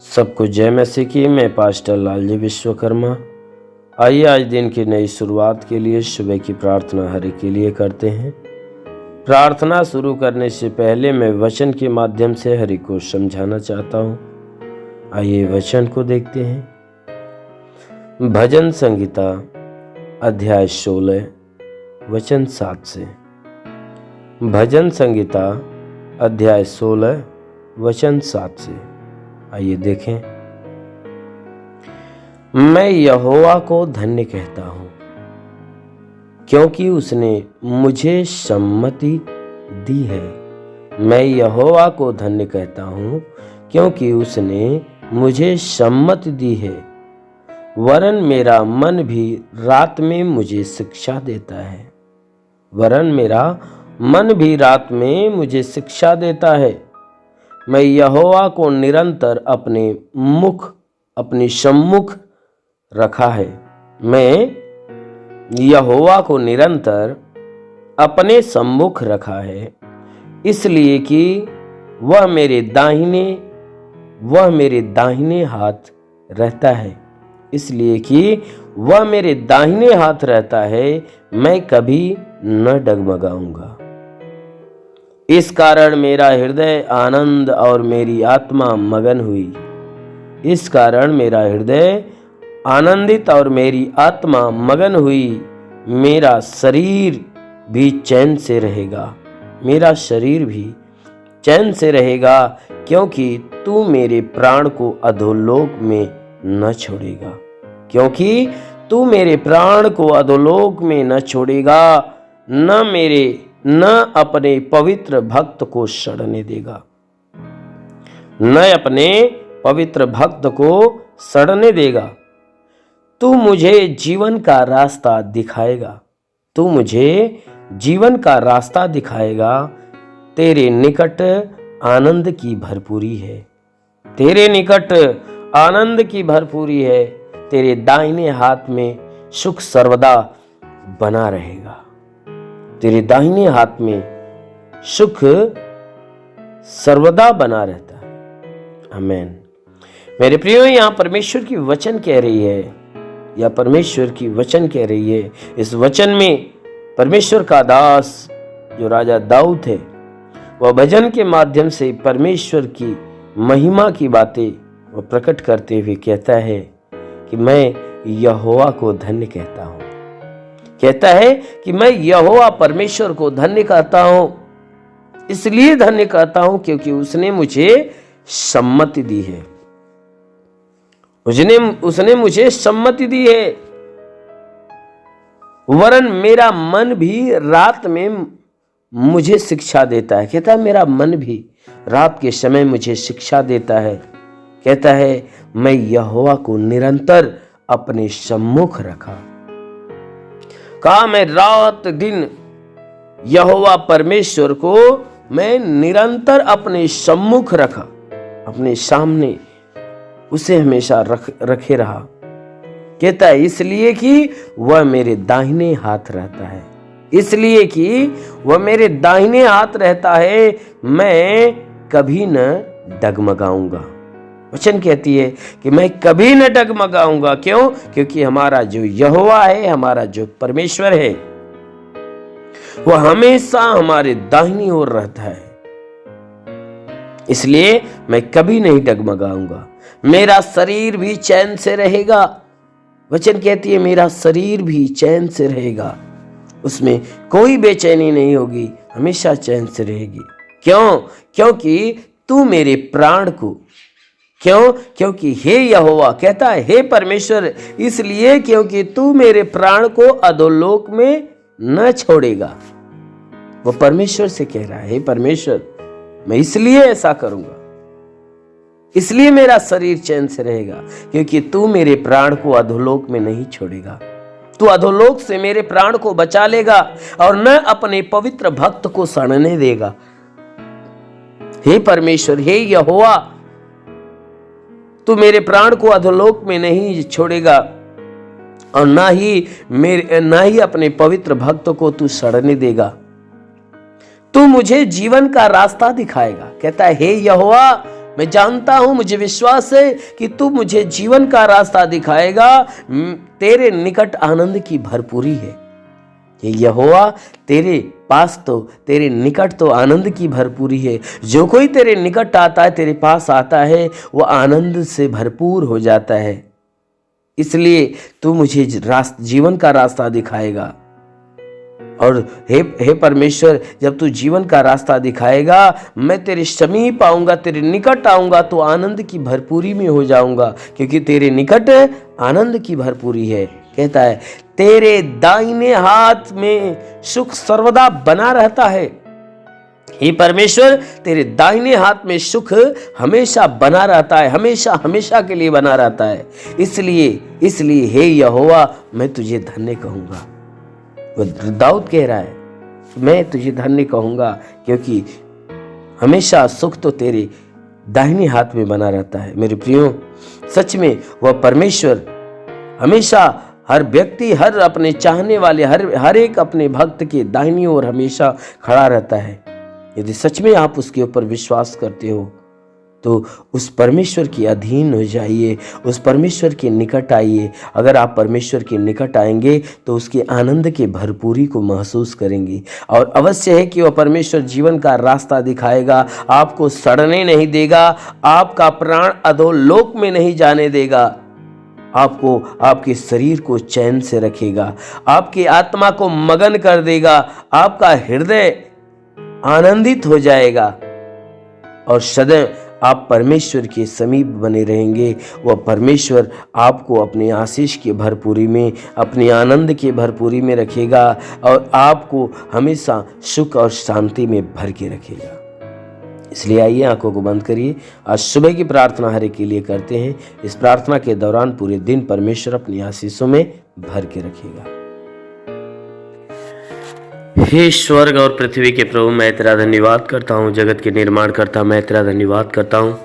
सबको जय मसीह की। मैं पास्टर लालजी विश्वकर्मा। आइए आज दिन की नई शुरुआत के लिए सुबह की प्रार्थना हरि के लिए करते हैं। प्रार्थना शुरू करने से पहले मैं वचन के माध्यम से हरि को समझाना चाहता हूँ। आइए वचन को देखते हैं। भजन संहिता अध्याय 16 वचन 7 से। भजन संहिता अध्याय 16 वचन 7 से। आइए देखें। मैं यहोवा को धन्य कहता हूँ क्योंकि उसने मुझे सम्मति दी है। मैं यहोवा को धन्य कहता हूँ क्योंकि उसने मुझे सम्मति दी है। वरन मेरा मन भी रात में मुझे शिक्षा देता है। वरन मेरा मन भी रात में मुझे शिक्षा देता है। मैं यहोवा को निरंतर अपने सम्मुख रखा है। मैं यहोवा को निरंतर अपने सम्मुख रखा है, इसलिए कि वह मेरे दाहिने हाथ रहता है। इसलिए कि वह मेरे दाहिने हाथ रहता है, मैं कभी न डगमगाऊंगा। इस कारण मेरा हृदय आनंद और मेरी आत्मा मगन हुई। इस कारण मेरा हृदय आनंदित और मेरी आत्मा मगन हुई। मेरा शरीर भी चैन से रहेगा। मेरा शरीर भी चैन से रहेगा, क्योंकि तू मेरे प्राण को अधोलोक में न छोड़ेगा। क्योंकि तू मेरे प्राण को अधोलोक में न छोड़ेगा, न अपने पवित्र भक्त को सड़ने देगा। न अपने पवित्र भक्त को सड़ने देगा। तू मुझे जीवन का रास्ता दिखाएगा। तू मुझे जीवन का रास्ता दिखाएगा। तेरे निकट आनंद की भरपूरी है। तेरे निकट आनंद की भरपूरी है। तेरे दाहिने हाथ में सुख सर्वदा बना रहेगा। तेरे दाहिने हाथ में सुख सर्वदा बना रहता है। आमीन। मेरे प्रियो, यहाँ परमेश्वर की वचन कह रही है, या परमेश्वर की वचन कह रही है। इस वचन में परमेश्वर का दास जो राजा दाऊद थे, वह भजन के माध्यम से परमेश्वर की महिमा की बातें वह प्रकट करते हुए कहता है कि मैं यहोवा को धन्य कहता हूँ। कहता है कि मैं यहोवा परमेश्वर को धन्य कहता हूँ। इसलिए धन्य कहता हूँ क्योंकि उसने मुझे सम्मति दी है। उसने मुझे सम्मति दी है। वरन मेरा मन भी रात में मुझे शिक्षा देता है। कहता है मेरा मन भी रात के समय मुझे शिक्षा देता है। कहता है मैं यहोवा को निरंतर अपने सम्मुख रखा। कहा मैं रात दिन यहोवा परमेश्वर को मैं निरंतर अपने सम्मुख रखा, अपने सामने उसे हमेशा रखे रहा। कहता है इसलिए कि वह मेरे दाहिने हाथ रहता है। इसलिए कि वह मेरे दाहिने हाथ रहता है, मैं कभी न डगमगाऊंगा। वचन कहती है कि मैं कभी न डगमगाऊंगा। क्यों? क्योंकि हमारा जो यहोवा है, हमारा जो परमेश्वर है, वह हमेशा हमारे दाहिनी ओर रहता है। इसलिए मैं कभी नहीं डगमगाऊंगा। मेरा शरीर भी चैन से रहेगा। वचन कहती है मेरा शरीर भी चैन से रहेगा। उसमें कोई बेचैनी नहीं होगी, हमेशा चैन से रहेगी। क्यों? क्योंकि तू मेरे प्राण को, क्योंकि हे यहोवा, कहता है हे परमेश्वर, इसलिए क्योंकि तू मेरे प्राण को अधोलोक में न छोड़ेगा। वो परमेश्वर से कह रहा है हे परमेश्वर, मैं इसलिए ऐसा करूंगा, इसलिए मेरा शरीर चैन से रहेगा, क्योंकि तू मेरे प्राण को अधोलोक में नहीं छोड़ेगा। तू अधोलोक से मेरे प्राण को बचा लेगा और न अपने पवित्र भक्त को सड़ने देगा। हे परमेश्वर, हे यहोवा, तू मेरे प्राण को अधोलोक में नहीं छोड़ेगा और ना ही अपने पवित्र भक्त को तू सड़ने देगा। तू मुझे जीवन का रास्ता दिखाएगा। कहता है हे यहोवा, मैं जानता हूं, मुझे विश्वास है कि तू मुझे जीवन का रास्ता दिखाएगा। तेरे निकट आनंद की भरपूरी है। यहोवा तेरे पास तो, तेरे निकट तो आनंद की भरपूरी है। जो कोई तेरे निकट आता है, तेरे पास आता है, वो आनंद से भरपूर हो जाता है। इसलिए तू मुझे जीवन का रास्ता दिखाएगा। और हे परमेश्वर, जब तू जीवन का रास्ता दिखाएगा, मैं तेरे समीप आऊंगा, तेरे निकट आऊंगा तो आनंद की भरपूरी में हो जाऊंगा, क्योंकि तेरे निकट आनंद की भरपूरी है। कहता है तेरे दाहिने हाथ में सुख सर्वदा बना रहता है। हे परमेश्वर, तेरे दाहिने हाथ में सुख हमेशा बना रहता है, हमेशा हमेशा के लिए बना रहता है। इसलिए हे यहोवा, मैं तुझे धन्य कहूंगा। वो दाऊद कह रहा है, मैं तुझे धन्य कहूंगा, क्योंकि हमेशा सुख तो तेरे दाहिने हाथ में बना रहता है। मेरे प्रियो, सच में वह परमेश्वर हमेशा हर व्यक्ति, हर अपने चाहने वाले, हर एक अपने भक्त के दाहिनी ओर हमेशा खड़ा रहता है। यदि सच में आप उसके ऊपर विश्वास करते हो तो उस परमेश्वर के अधीन हो जाइए, उस परमेश्वर के निकट आइए। अगर आप परमेश्वर के निकट आएंगे तो उसके आनंद के भरपूरी को महसूस करेंगे। और अवश्य है कि वह परमेश्वर जीवन का रास्ता दिखाएगा, आपको सड़ने नहीं देगा, आपका प्राण अधोलोक में नहीं जाने देगा, आपको, आपके शरीर को चैन से रखेगा, आपकी आत्मा को मगन कर देगा, आपका हृदय आनंदित हो जाएगा और सदैव आप परमेश्वर के समीप बने रहेंगे। वह परमेश्वर आपको अपनी आशीष की भरपूरी में, अपने आनंद की भरपूरी में रखेगा और आपको हमेशा सुख और शांति में भर के रखेगा। इसलिए आइए आंखों को बंद करिए। आज सुबह की प्रार्थना हर एक के लिए करते हैं। इस प्रार्थना के दौरान पूरे दिन परमेश्वर अपनी आशीषों में भर के रखेगा। हे स्वर्ग और पृथ्वी के प्रभु, मैं तेरा धन्यवाद करता हूँ। जगत के निर्माण करता मैं तेरा धन्यवाद करता हूँ।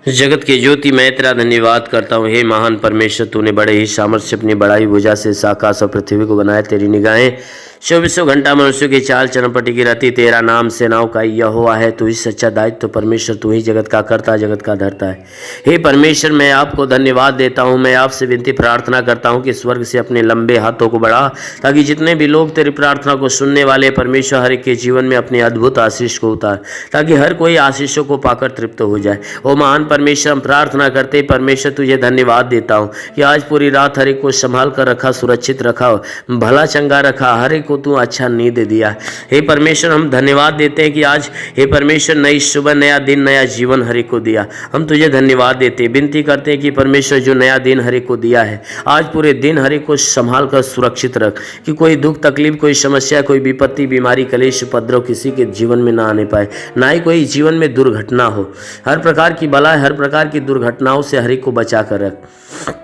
जगत के ज्योति मैं तेरा धन्यवाद करता हूँ। हे महान परमेश्वर, तूने बड़े ही सामर्थ्य अपनी बड़ाई भुजा से इस आकाश और पृथ्वी को बनाया। तेरी निगाहें 24 घंटा मनुष्य की चाल चरमपटी की रहती। तेरा नाम सेनाओं का यहोवा है। तू ही सच्चा दायित्व तो परमेश्वर, तू ही जगत का करता, जगत का धरता है। हे परमेश्वर, मैं आपको धन्यवाद देता हूँ। मैं आपसे विनती प्रार्थना करता हूँ कि स्वर्ग से अपने लंबे हाथों को बढ़ा, ताकि जितने भी लोग तेरी प्रार्थना को सुनने वाले परमेश्वर, हर एक के जीवन में अपनी अद्भुत आशीष को उतार, ताकि हर कोई आशीषों को पाकर तृप्त हो जाए। ओ महान परमेश्वर, हम प्रार्थना करते परमेश्वर तुझे धन्यवाद देता हूँ कि आज पूरी रात हर एक को संभाल कर रखा, सुरक्षित रखा, भला चंगा रखा, हर एक को तू अच्छा नींद दे दिया। हे परमेश्वर, हम धन्यवाद देते हैं कि आज हे परमेश्वर नई सुबह, नया दिन, नया जीवन हर एक को दिया। हम तुझे धन्यवाद देते हैं, विनती करते हैं कि परमेश्वर जो नया दिन हर एक को दिया है, आज पूरे दिन हर एक को संभाल कर सुरक्षित रख, कि कोई दुख तकलीफ, कोई समस्या, कोई विपत्ति, बीमारी, कलेश, उपद्रव किसी के जीवन में ना आने पाए, ना ही कोई जीवन में दुर्घटना हो। हर प्रकार की बलाएं, हर प्रकार की दुर्घटनाओं से हर एक को बचा कर रख।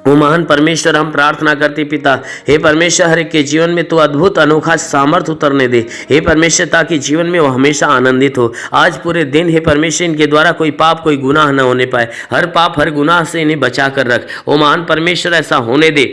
वो महान परमेश्वर, हम प्रार्थना करते पिता, हे परमेश्वर, हर एक के जीवन में तो अद्भुत अनोखा सामर्थ उतरने दे। हे परमेश्वर, ताकि जीवन में वो हमेशा आनंदित हो। आज पूरे दिन हे परमेश्वर, इनके द्वारा कोई पाप, कोई गुनाह न होने पाए। हर पाप, हर गुनाह से इन्हें बचा कर रख। ओ महान परमेश्वर, ऐसा होने दे।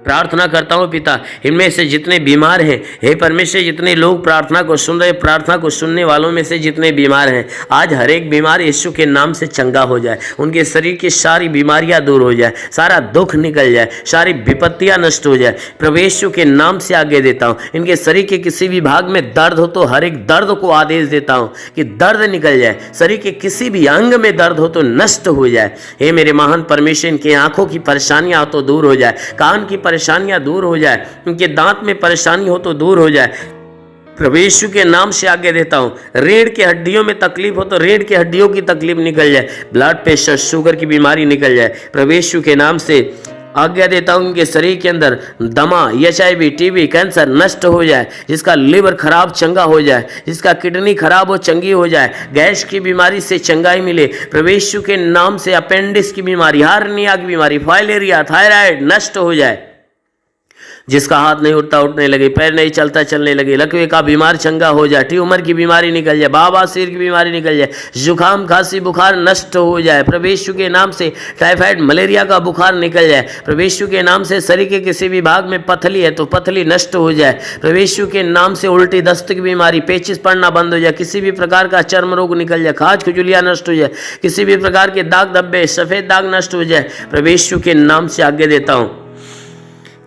प्रार्थना करता हूँ पिता, इनमें से जितने बीमार हैं, हे परमेश्वर, जितने लोग प्रार्थना को सुन रहे, प्रार्थना को सुनने वालों में से जितने बीमार हैं, आज हर एक बीमार यीशु के नाम से चंगा हो जाए। उनके शरीर की सारी बीमारियां दूर हो जाए, सारा दुख निकल जाए, सारी विपत्तियां नष्ट हो जाए। प्रभु यीशु के नाम से आगे देता हूँ। इनके शरीर के किसी भी भाग में दर्द हो तो हर एक दर्द को आदेश देता हूँ कि दर्द निकल जाए। शरीर के किसी भी अंग में दर्द हो तो नष्ट हो जाए। हे मेरे महान परमेश्वर, इनकी आंखों की परेशानियां तो दूर हो जाए, कान की परेशानियां दूर हो जाए, उनके दांत में परेशानी हो तो दूर हो जाए। प्रभु यीशु के नाम से आगे देता हूं। रीढ़ की हड्डियों में तकलीफ हो तो रीढ़ की हड्डियों की तकलीफ निकल जाए, ब्लड प्रेशर, शुगर की बीमारी निकल जाए। प्रभु यीशु के नाम से आज्ञा देता हूं, उनके शरीर के अंदर दमा, HIV, TB, कैंसर नष्ट हो जाए। जिसका लिवर खराब चंगा हो जाए, जिसका किडनी खराब हो चंगी हो जाए, गैस की बीमारी से चंगाई मिले। प्रभु यीशु के नाम से अपेंडिक्स की बीमारी, हार्निया की बीमारी, फाइलेरिया, थायराइड नष्ट हो जाए। जिसका हाथ नहीं उठता उठने लगे, पैर नहीं चलता चलने लगे, लकवे का बीमार चंगा हो जाए, ट्यूमर की बीमारी निकल जाए, बवासीर की बीमारी निकल जाए, जुकाम खांसी बुखार नष्ट हो जाए प्रभु यीशु के नाम से, टाइफाइड मलेरिया का बुखार निकल जाए प्रभु यीशु के नाम से, शरीर के किसी भी भाग में पथली है तो पथली नष्ट हो जाए प्रभु यीशु के नाम से, उल्टी दस्त की बीमारी, पेचिस पड़ना बंद हो जाए, किसी भी प्रकार का चर्म रोग निकल जाए, खाज खुजलियां नष्ट हो जाए, किसी भी प्रकार के दाग धब्बे सफेद दाग नष्ट हो जाए प्रभु यीशु के नाम से आज्ञा देता हूं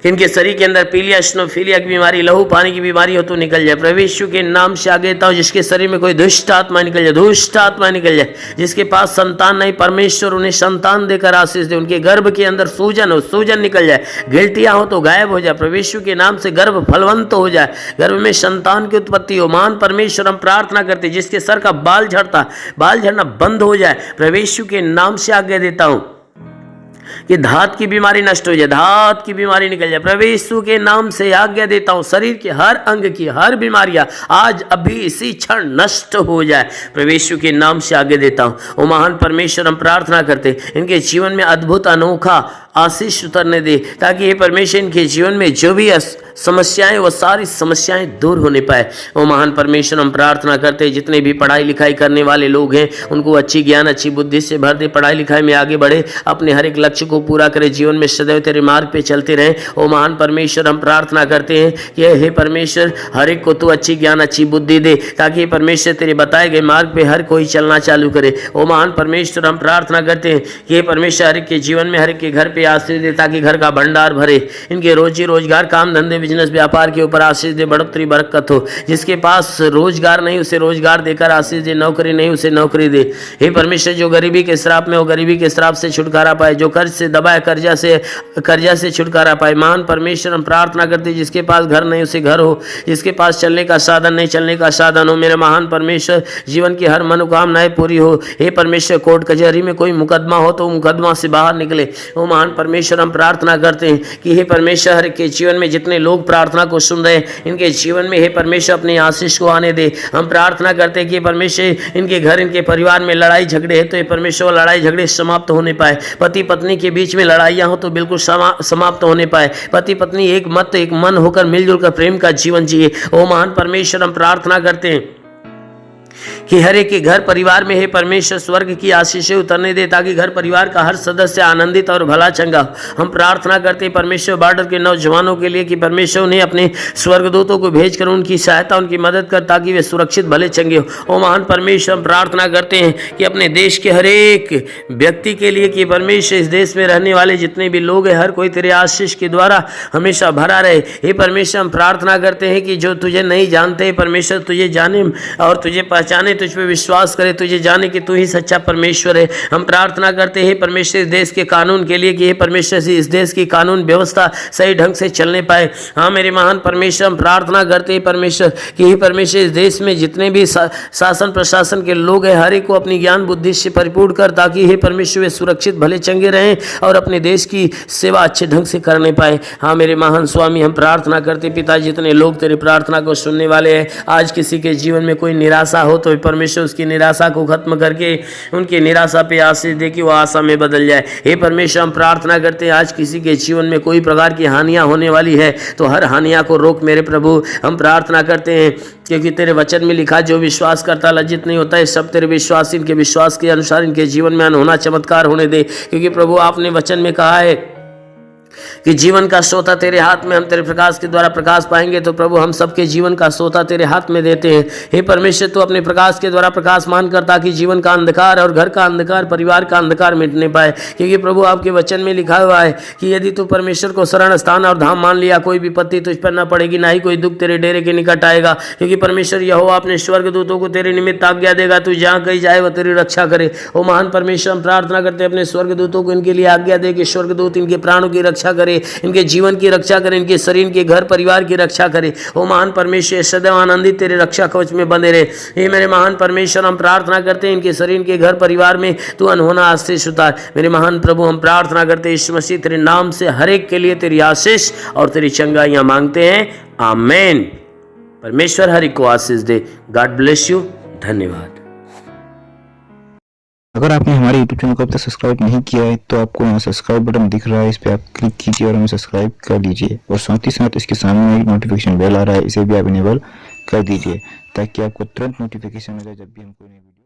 कि इनके शरीर के अंदर पीलिया स्नोफीलिया की बीमारी, लहू पानी की बीमारी हो तो निकल जाए प्रभु यीशु के नाम से आगे देता हूं। जिसके शरीर में कोई दुष्ट आत्मा निकल जाए, दुष्ट आत्मा निकल जाए, जिसके पास संतान नहीं परमेश्वर उन्हें संतान देकर आशीष दे, उनके गर्भ के अंदर सूजन हो, सूजन निकल जाए, गिल्टियां हो तो गायब हो जाए प्रभु यीशु के नाम से, गर्भ फलवंत हो जाए, गर्भ में संतान की उत्पत्ति हो। महान परमेश्वर हम प्रार्थना करते जिसके सर का बाल झड़ना बंद हो जाए प्रभु यीशु के नाम से आज्ञा देता हूं कि धात की बीमारी नष्ट हो जाए, धात की बीमारी निकल जाए प्रभु यीशु के नाम से आज्ञा देता हूं। शरीर के हर अंग की हर बीमारियां आज अभी इसी क्षण नष्ट हो जाए प्रभु यीशु के नाम से आज्ञा देता हूं। ओ महान परमेश्वर हम प्रार्थना करते इनके जीवन में अद्भुत अनोखा आशीष उतरने दे, ताकि ये परमेश्वर इनके जीवन में जो भी समस्याएं वो सारी समस्याएं दूर होने पाए। वो महान परमेश्वर हम प्रार्थना करते जितने भी पढ़ाई लिखाई करने वाले लोग हैं उनको अच्छी ज्ञान अच्छी बुद्धि से भर दे, पढ़ाई लिखाई में आगे बढ़े, अपने हर एक लक्ष्य को पूरा करे, जीवन में सदैव तेरे मार्ग पे चलते रहें। ओ महान परमेश्वर हम प्रार्थना करते हैं कि हे परमेश्वर हर एक को तू अच्छी ज्ञान अच्छी बुद्धि दे, ताकि परमेश्वर तेरे बताए गए मार्ग पे हर कोई चलना चालू करे। ओ महान परमेश्वर हम प्रार्थना करते हैं कि हे परमेश्वर हर एक के जीवन में हर एक के घर पे आशीष दे, ताकि घर का भंडार भरे, इनके रोजी रोजगार काम धंधे बिजनेस व्यापार के ऊपर आशीष दे, बढ़ोतरी बरकत हो। जिसके पास रोजगार नहीं उसे रोजगार देकर आशीष दे, नौकरी नहीं उसे नौकरी दे। हे परमेश्वर जो गरीबी के श्राप में हो गरीबी के श्राप से छुटकारा पाए, जो कर्ज से दबाए कर्जा से छुटकारा पाए। महान परमेश्वर हम प्रार्थना करते जिसके पास घर नहीं उसे घर हो, जिसके पास चलने का साधन नहीं चलने का साधन हो। मेरे महान परमेश्वर जीवन की हर मनोकामनाएं पूरी हो। हे परमेश्वर कोर्ट कचहरी में कोई मुकदमा हो तो मुकदमा से बाहर निकले। वो महान परमेश्वर हम प्रार्थना करते हैं कि हे परमेश्वर हर के जीवन में जितने लोग प्रार्थना को सुन रहे हैं इनके जीवन में हे परमेश्वर अपनी आशीष को आने दे। हम प्रार्थना करते हैं कि परमेश्वर इनके घर इनके परिवार में लड़ाई झगड़े है तो ये परमेश्वर लड़ाई झगड़े समाप्त होने पाए। पति पत्नी के बीच में लड़ाइयां हो तो बिल्कुल समाप्त होने पाए। पति पत्नी एक मत एक मन होकर मिलजुल कर प्रेम का जीवन जिए। ओ महान परमेश्वर हम प्रार्थना करते हैं कि हर एक के घर परिवार में हे परमेश्वर स्वर्ग की आशीषें उतरने दे, ताकि घर परिवार का हर सदस्य आनंदित और भला चंगा। हम प्रार्थना करते हैं परमेश्वर बॉर्डर के नौजवानों के लिए कि परमेश्वर उन्हें अपने स्वर्गदूतों को भेजकर उनकी सहायता उनकी मदद कर, ताकि वे सुरक्षित भले चंगे हो। ओ महान परमेश्वर हम प्रार्थना करते हैं कि अपने देश के हर एक व्यक्ति के लिए कि परमेश्वर इस देश में रहने वाले जितने भी लोग हैं हर कोई तेरे आशीष के द्वारा हमेशा भरा रहे। हे परमेश्वर हम प्रार्थना करते हैं कि जो तुझे नहीं जानते परमेश्वर तुझे जाने और तुझे पहचाने, तुझ पे विश्वास करे, तुझे जाने कि तू ही सच्चा परमेश्वर है। हम प्रार्थना करते हैं परमेश्वर इस देश के कानून के लिए कि हे परमेश्वर से इस देश की कानून व्यवस्था सही ढंग से चलने पाए। हाँ मेरे महान परमेश्वर हम प्रार्थना करते हैं परमेश्वर कि हे परमेश्वर इस देश में जितने भी शासन प्रशासन के लोग हैं हर एक को अपनी ज्ञान बुद्धि से परिपूर्ण कर, ताकि हे परमेश्वर वे सुरक्षित भले चंगे रहें और अपने देश की सेवा अच्छे ढंग से करने पाए। हाँ मेरे महान स्वामी हम प्रार्थना करते पिता जितने लोग तेरी प्रार्थना को सुनने वाले हैं, आज किसी के जीवन में कोई निराशा हो तो परमेश्वर उसकी निराशा को खत्म करके उनकी निराशा पे आशीष दे कि वो आशा में बदल जाए। हे परमेश्वर हम प्रार्थना करते हैं आज किसी के जीवन में कोई प्रकार की हानियां होने वाली है तो हर हानियां को रोक मेरे प्रभु। हम प्रार्थना करते हैं क्योंकि तेरे वचन में लिखा जो विश्वास करता लज्जित नहीं होता है, सब तेरे विश्वास इनके विश्वास के अनुसार इनके जीवन में अनहोना चमत्कार होने दे। क्योंकि प्रभु आपने वचन में कहा है कि जीवन का सोता तेरे हाथ में, हम तेरे प्रकाश के द्वारा प्रकाश पाएंगे। तो प्रभु हम सबके जीवन का सोता तेरे हाथ में देते हैं। हे परमेश्वर तू अपने प्रकाश के द्वारा प्रकाशमान कर, ताकि जीवन का अंधकार और घर का अंधकार परिवार का अंधकार मिटने पाए। क्योंकि प्रभु आपके वचन में लिखा हुआ है कि यदि तू परमेश्वर को शरण स्थान और धाम मान लिया कोई विपत्ति तुझ पर न पड़ेगी, ना ही कोई दुख तेरे डेरे के निकट आएगा। क्योंकि परमेश्वर यहोवा अपने स्वर्गदूतों को तेरे निमित्त आज्ञा देगा, तू जहाँ कहीं जाए वह तेरी रक्षा करे। ओ महान परमेश्वर हम प्रार्थना करते अपने स्वर्गदूतों को इनके लिए आज्ञा दे कि स्वर्गदूत इनके प्राणों की रक्षा करे, इनके जीवन की रक्षा करे, इनके शरीर के घर परिवार की रक्षा करे। ओ महान परमेश्वर सदैव आनंदित तेरे रक्षा कवच में बंधे रहे। हे मेरे महान परमेश्वर हम प्रार्थना करते हैं इनके शरीर के घर परिवार में तू अनहोना आशीष उतार। मेरे महान प्रभु हम प्रार्थना करते हैं यीशु मसीह तेरे नाम से हर एक के लिए तेरी आशीष और तेरी चंगाइयां मांगते हैं, आमीन। परमेश्वर हर एक को आशीष दे। God bless you. धन्यवाद। अगर आपने हमारे YouTube चैनल को अब तक सब्सक्राइब नहीं किया है तो आपको यहाँ सब्सक्राइब बटन दिख रहा है, इस पर आप क्लिक कीजिए और हमें सब्सक्राइब कर लीजिए। और साथ ही साथ इसके सामने एक नोटिफिकेशन बेल आ रहा है, इसे भी आप इनेबल कर दीजिए ताकि आपको तुरंत नोटिफिकेशन मिले जब भी हम कोई नई वीडियो